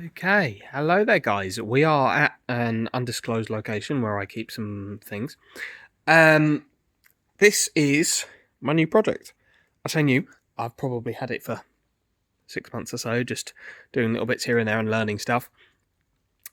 Okay, hello there, guys. We are at an undisclosed location where I keep some things. Um, this is my new project. I say new. I've probably had it for 6 months or so, just doing little bits here and there and learning stuff.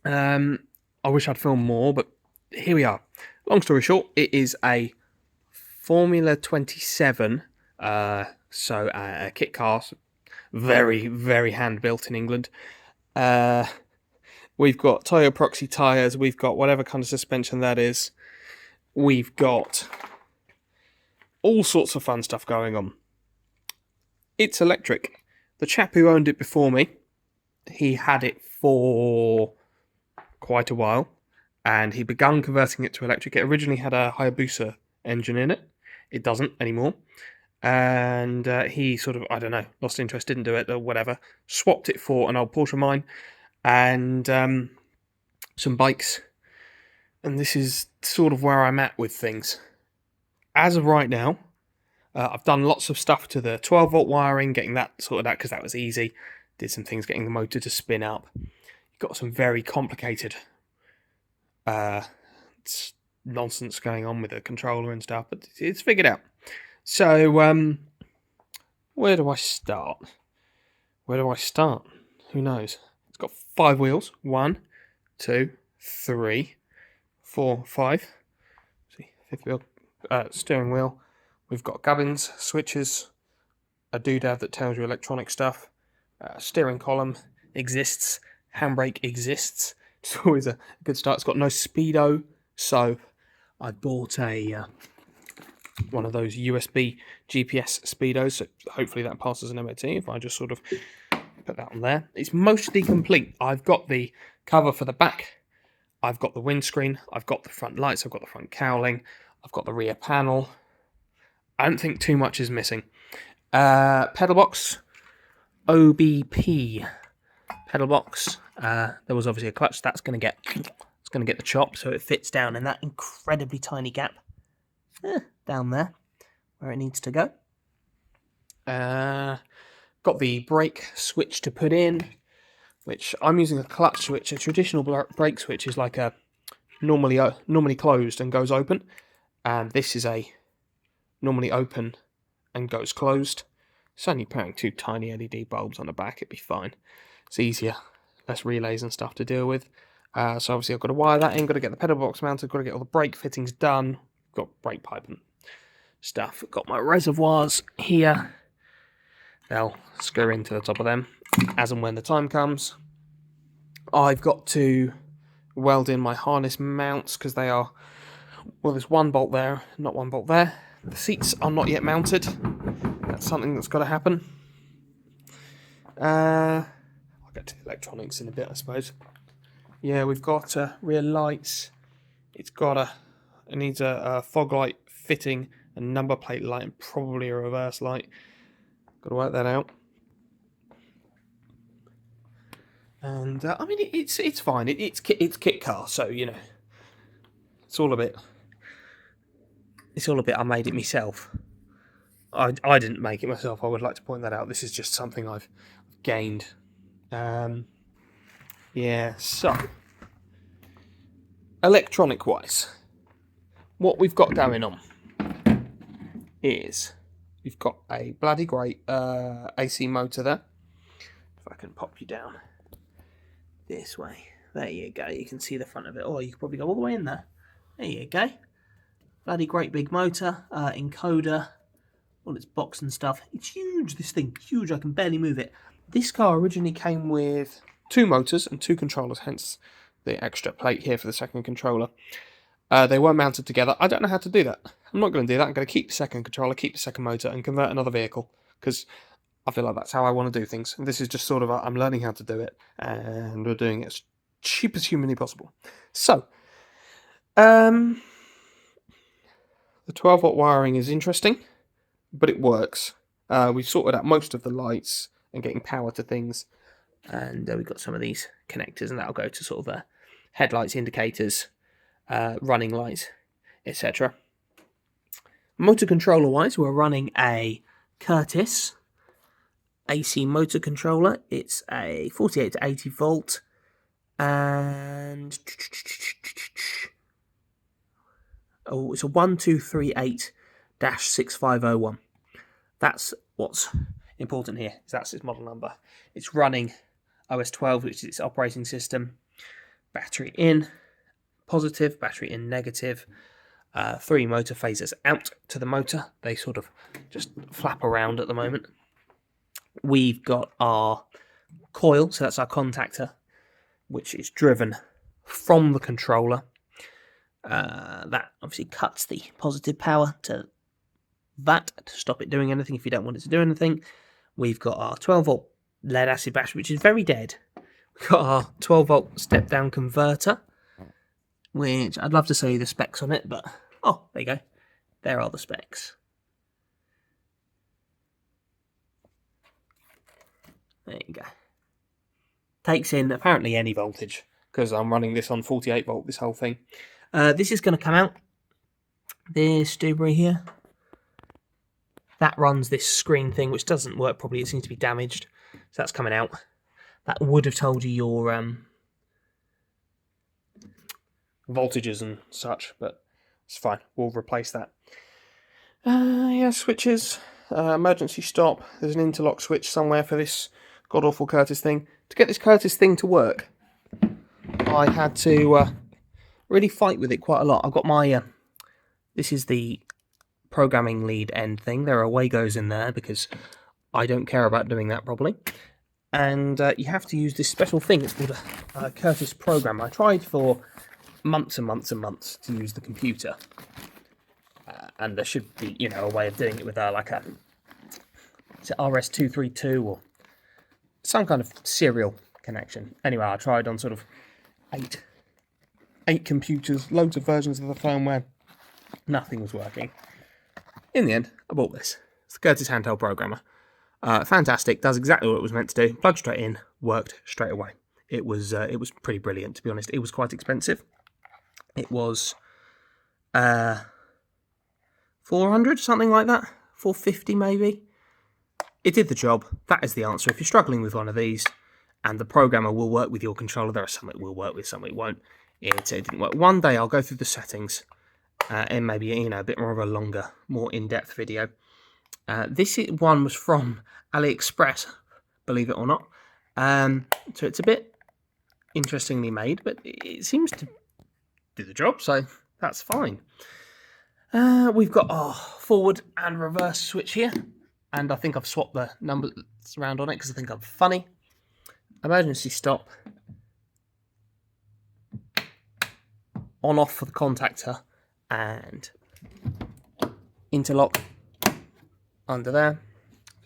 I wish I'd filmed more, but here we are. Long story short, it is a Formula 27, so a kit car, very, very hand built in England. We've got Toyo Proxy tyres, we've got whatever kind of suspension that is, we've got all sorts of fun stuff going on. It's electric. The chap who owned it before me, he had it for quite a while, and he begun converting it to electric. It originally had a Hayabusa engine in it. It doesn't anymore. And he sort of, I don't know, lost interest, didn't do it, or whatever. Swapped it for an old Porsche of mine, and some bikes. And this is sort of where I'm at with things. As of right now, I've done lots of stuff to the 12-volt wiring, getting that sorted out because that was easy. Did some things getting the motor to spin up. Got some very complicated nonsense going on with the controller and stuff, but it's figured out. So, where do I start? Who knows? It's got 5 wheels. 1, 2, 3, 4, 5. See, 5th wheel. Steering wheel. We've got gubbins, switches, a doodad that tells you electronic stuff. Steering column exists. Handbrake exists. It's always a good start. It's got no speedo, so I bought a one of those USB GPS speedos. So hopefully that passes an MOT if I just sort of put that on there. It's mostly complete. I've got the cover for the back. I've got the windscreen. I've got the front lights. I've got the front cowling. I've got the rear panel. I don't think too much is missing. Pedal box. OBP pedal box. There was obviously a clutch. That's going to get the chop, so it fits down in that incredibly tiny gap down there where it needs to go. Got the brake switch to put in, which I'm using a clutch switch. A traditional brake switch is like a normally closed and goes open, and this is a normally open and goes closed. It's only putting 2 tiny LED bulbs on the back, it'd be fine. It's easier, less relays and stuff to deal with. So obviously I've got to wire that in, got to get the pedal box mounted, got to get all the brake fittings done, got brake pipe and stuff. Got my reservoirs here. They'll screw into the top of them as and when the time comes. I've got to weld in my harness mounts because they are, well, there's 1 bolt there, not 1 bolt there. The seats are not yet mounted. That's something that's got to happen. I'll get to the electronics in a bit, I suppose. Yeah, we've got rear lights. It needs a fog light fitting, a number plate light, and probably a reverse light. Got to work that out. And I mean, it's fine. It's kit car, so you know, it's all a bit. I made it myself. I didn't make it myself. I would like to point that out. This is just something I've gained. Yeah. So, electronic wise, what we've got going on is we've got a bloody great AC motor there. If I can pop you down this way. There you go. You can see the front of it. Or you could probably go all the way in there. There you go. Bloody great big motor, encoder, all its box and stuff. It's huge, this thing. Huge. I can barely move it. This car originally came with 2 motors and 2 controllers, hence the extra plate here for the second controller. They weren't mounted together. I don't know how to do that. I'm not going to do that. I'm going to keep the second controller, keep the second motor, and convert another vehicle, because I feel like that's how I want to do things. And this is just sort of, I'm learning how to do it, and we're doing it as cheap as humanly possible. So, the 12-volt wiring is interesting, but it works. We've sorted out most of the lights and getting power to things, and we've got some of these connectors, and that'll go to sort of headlights, indicators, running lights, etc. Motor controller wise, we're running a Curtis AC motor controller. It's a 48 to 80 volt, and it's a 1238-6501. That's what's important here. That's its model number. It's running OS 12, which is its operating system. Battery in positive, battery in negative. 3 motor phasers out to the motor. They sort of just flap around at the moment. We've got our coil, so that's our contactor, which is driven from the controller. That obviously cuts the positive power to that to stop it doing anything if you don't want it to do anything. We've got our 12 volt lead acid battery, which is very dead. We've got our 12 volt step down converter, which I'd love to show you the specs on it, but oh, there you go. There are the specs. There you go. Takes in apparently any voltage, because I'm running this on 48 volt, this whole thing. This is going to come out. This doobery here. That runs this screen thing, which doesn't work properly. It seems to be damaged. So that's coming out. That would have told you your voltages and such, but it's fine. We'll replace that. Yeah, switches. Emergency stop. There's an interlock switch somewhere for this god-awful Curtis thing. To get this Curtis thing to work, I had to really fight with it quite a lot. I've got my... this is the programming lead end thing. There are Wagos in there because I don't care about doing that properly. And you have to use this special thing. It's called a Curtis program. I tried for months and months and months to use the computer. And there should be, you know, a way of doing it with like a... Is it RS-232 or some kind of serial connection? Anyway, I tried on sort of eight computers, loads of versions of the firmware. Nothing was working. In the end, I bought this. It's the Curtis handheld programmer. Fantastic, does exactly what it was meant to do. Plugged straight in, worked straight away. It was pretty brilliant, to be honest. It was quite expensive. It was 400, something like that. 450 maybe. It did the job. That is the answer. If you're struggling with one of these, and the programmer will work with your controller, there are some it will work with, some it won't. It didn't work. One day I'll go through the settings. And maybe, you know, a bit more of a longer, more in-depth video. This one was from AliExpress, believe it or not. So it's a bit interestingly made, but it seems to do the job, so that's fine. We've got our forward and reverse switch here, and I think I've swapped the numbers around on it because I think I'm funny. Emergency stop. On off for the contactor. And interlock under there.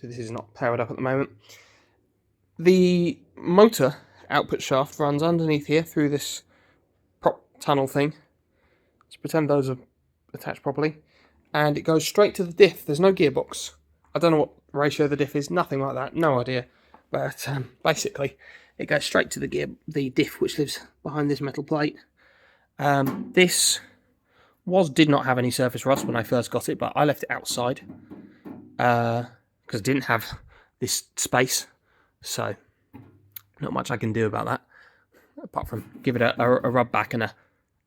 So this is not powered up at the moment. The motor output shaft runs underneath here through this prop tunnel thing. Let's pretend those are attached properly. And it goes straight to the diff. There's no gearbox. I don't know what ratio the diff is, nothing like that, no idea. But basically, it goes straight to the diff, which lives behind this metal plate. This did not have any surface rust when I first got it, but I left it outside because it didn't have this space, so not much I can do about that apart from give it a rub back and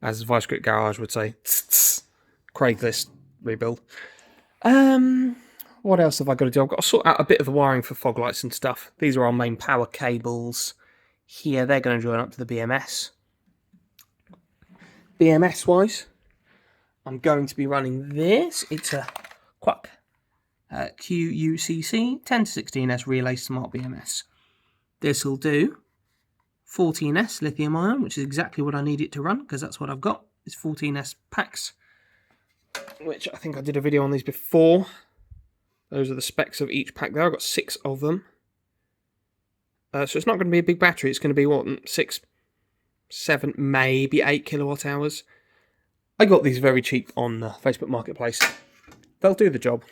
as Vice Grip Garage would say, Craigslist rebuild. What else have I got to do? I've got to sort out a bit of the wiring for fog lights and stuff. These are our main power cables here. They're going to join up to the BMS. BMS wise, I'm going to be running this. It's a Quack QUCC 10 to 16S Relay Smart BMS. This will do 14S lithium ion, which is exactly what I need it to run, because that's what I've got. It's 14S packs, which I think I did a video on these before. Those are the specs of each pack there. I've got 6 of them. So it's not going to be a big battery. It's going to be, what, 6, 7, maybe 8 kilowatt hours. I got these very cheap on Facebook Marketplace. They'll do the job.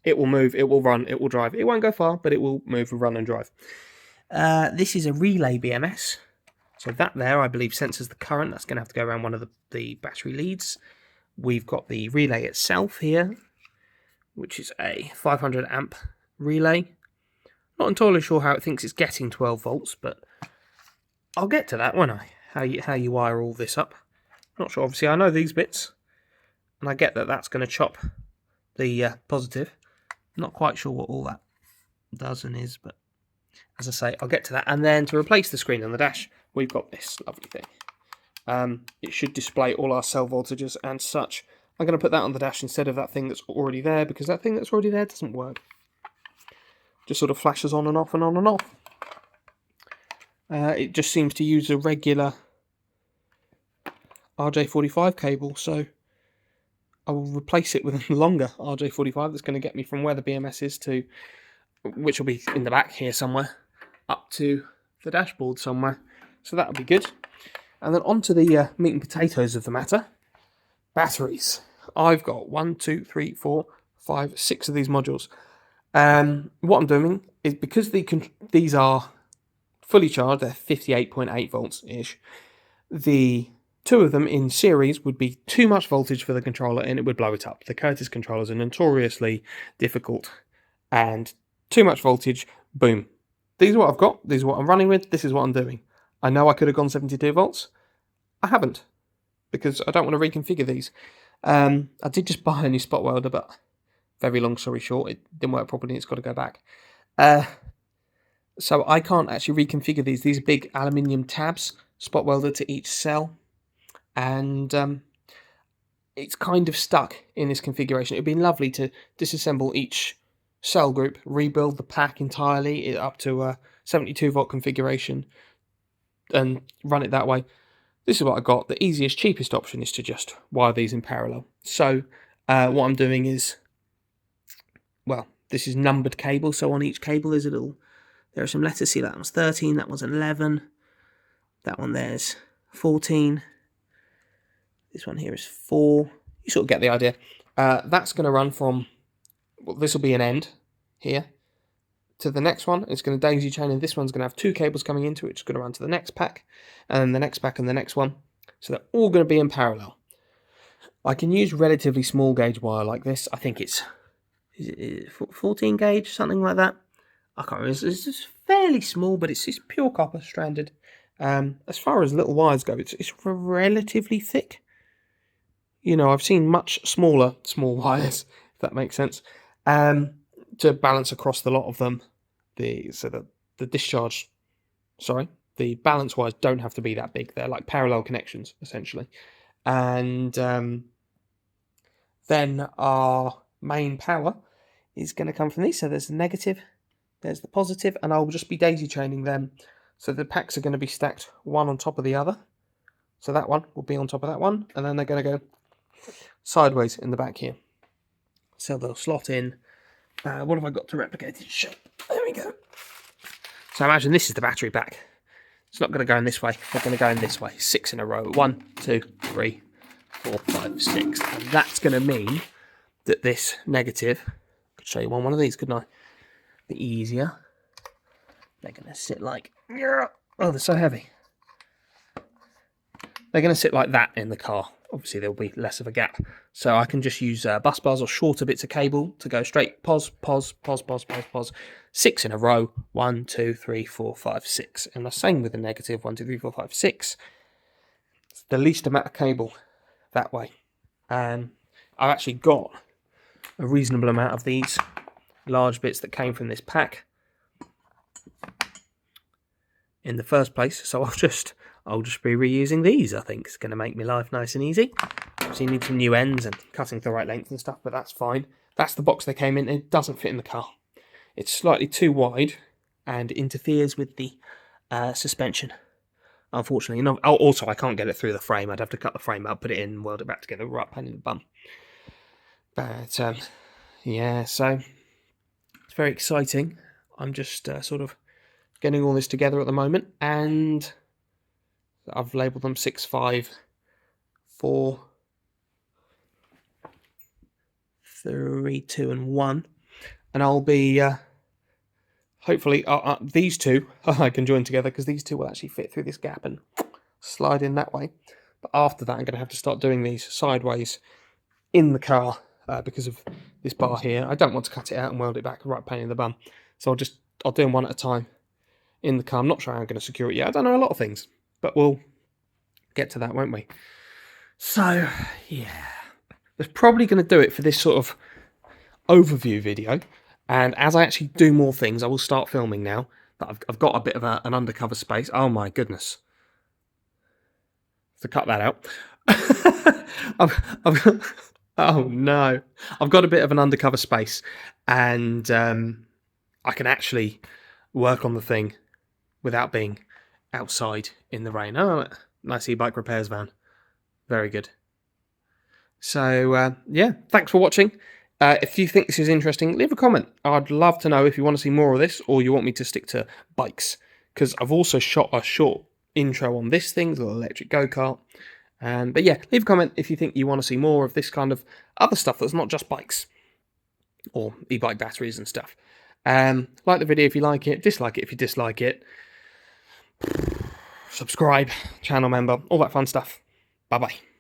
It will move, it will run, it will drive. It won't go far, but it will move, run and drive. This is a relay BMS. So that there, I believe, senses the current. That's going to have to go around one of the battery leads. We've got the relay itself here, which is a 500 amp relay. Not entirely sure how it thinks it's getting 12 volts, but I'll get to that, won't I? How you wire all this up. Not sure, obviously I know these bits, and I get that that's going to chop the positive. Not quite sure what all that does and is, but as I say, I'll get to that. And then to replace the screen on the dash, we've got this lovely thing. It should display all our cell voltages and such. I'm going to put that on the dash instead of that thing that's already there, because that thing that's already there doesn't work. Just sort of flashes on and off and on and off. It just seems to use a regular RJ45 cable, so I will replace it with a longer RJ45 that's going to get me from where the BMS is to, which will be in the back here somewhere, up to the dashboard somewhere. So that'll be good. And then on to the meat and potatoes of the matter. Batteries. I've got 6 of these modules. What I'm doing is, because these are fully charged, they're 58.8 volts-ish, the 2 of them in series would be too much voltage for the controller and it would blow it up. The Curtis controllers are notoriously difficult, and too much voltage, boom. These are what I've got, these are what I'm running with, this is what I'm doing. I know I could have gone 72 volts. I haven't, because I don't want to reconfigure these. I did just buy a new spot welder, but very long story short, it didn't work properly, it's got to go back. So I can't actually reconfigure these. These are big aluminium tabs, spot welded to each cell, and it's kind of stuck in this configuration. It would be lovely to disassemble each cell group, rebuild the pack entirely up to a 72 volt configuration, and run it that way. This is what I got. The easiest, cheapest option is to just wire these in parallel. So what I'm doing is, well, this is numbered cable, so on each cable there are some letters. See, that one's 13, that one's 11, that one there's 14, this one here is 4. You sort of get the idea. That's going to run from, well, this will be an end here, to the next one. It's going to daisy chain, and this one's going to have 2 cables coming into it, which is going to run to the next pack, and then the next pack and the next one. So they're all going to be in parallel. I can use relatively small gauge wire like this. I think it's 14 gauge, something like that. I can't remember. It's fairly small, but it's pure copper stranded. As far as little wires go, it's relatively thick. You know, I've seen much smaller small wires, if that makes sense. To balance across the lot of them, the balance wires don't have to be that big. They're like parallel connections, essentially. And then our main power is going to come from these. So there's the negative, there's the positive, and I'll just be daisy chaining them. So the packs are going to be stacked one on top of the other. So that one will be on top of that one, and then they're going to go sideways in the back here. So they'll slot in. What have I got to replicate its shape? There we go. So imagine this is the battery pack. It's not going to go in this way. They're going to go in this way. 6 in a row. 1, 2, 3, 4, 5, 6. And that's going to mean that this negative, I could show you one of these, couldn't I? Be easier. They're going to sit like, oh, they're so heavy. They're going to sit like that in the car. Obviously, there'll be less of a gap. So I can just use bus bars or shorter bits of cable to go straight. Pause, pause, pause, pause, pause, pause. 6 in a row. 1, 2, 3, 4, 5, 6. And the same with the negative. 1, 2, 3, 4, 5, 6. It's the least amount of cable that way. I've actually got a reasonable amount of these large bits that came from this pack in the first place. So I'll just be reusing these. I think it's going to make my life nice and easy. So you need some new ends and cutting to the right length and stuff, but that's fine. That's the box they came in. It doesn't fit in the car. It's slightly too wide and interferes with the suspension, unfortunately. No, also, I can't get it through the frame. I'd have to cut the frame out, put it in, and weld it back together. Right pain in the bum. But yeah, so it's very exciting. I'm just sort of getting all this together at the moment, and I've labelled them 6, 5, 4, 3, 2, and 1, and I'll be hopefully these two I can join together, because these two will actually fit through this gap and slide in that way. But after that, I'm going to have to start doing these sideways in the car because of this bar here. I don't want to cut it out and weld it back, right pain in the bum. So I'll just I'll do them one at a time in the car. I'm not sure how I'm going to secure it yet. I don't know a lot of things, but we'll get to that, won't we? So, yeah. That's probably going to do it for this sort of overview video. And as I actually do more things, I will start filming now. That I've got a bit of an undercover space. Oh my goodness. To cut that out. Oh no. I've got a bit of an undercover space. And I can actually work on the thing without being outside in the rain. Oh, nice e-bike repairs van. Very good. So, yeah, thanks for watching. If you think this is interesting, leave a comment. I'd love to know if you want to see more of this or you want me to stick to bikes. Because I've also shot a short intro on this thing, the electric go-kart. But yeah, leave a comment if you think you want to see more of this kind of other stuff that's not just bikes. Or e-bike batteries and stuff. Like the video if you like it, dislike it if you dislike it. Subscribe, channel member, all that fun stuff. Bye-bye.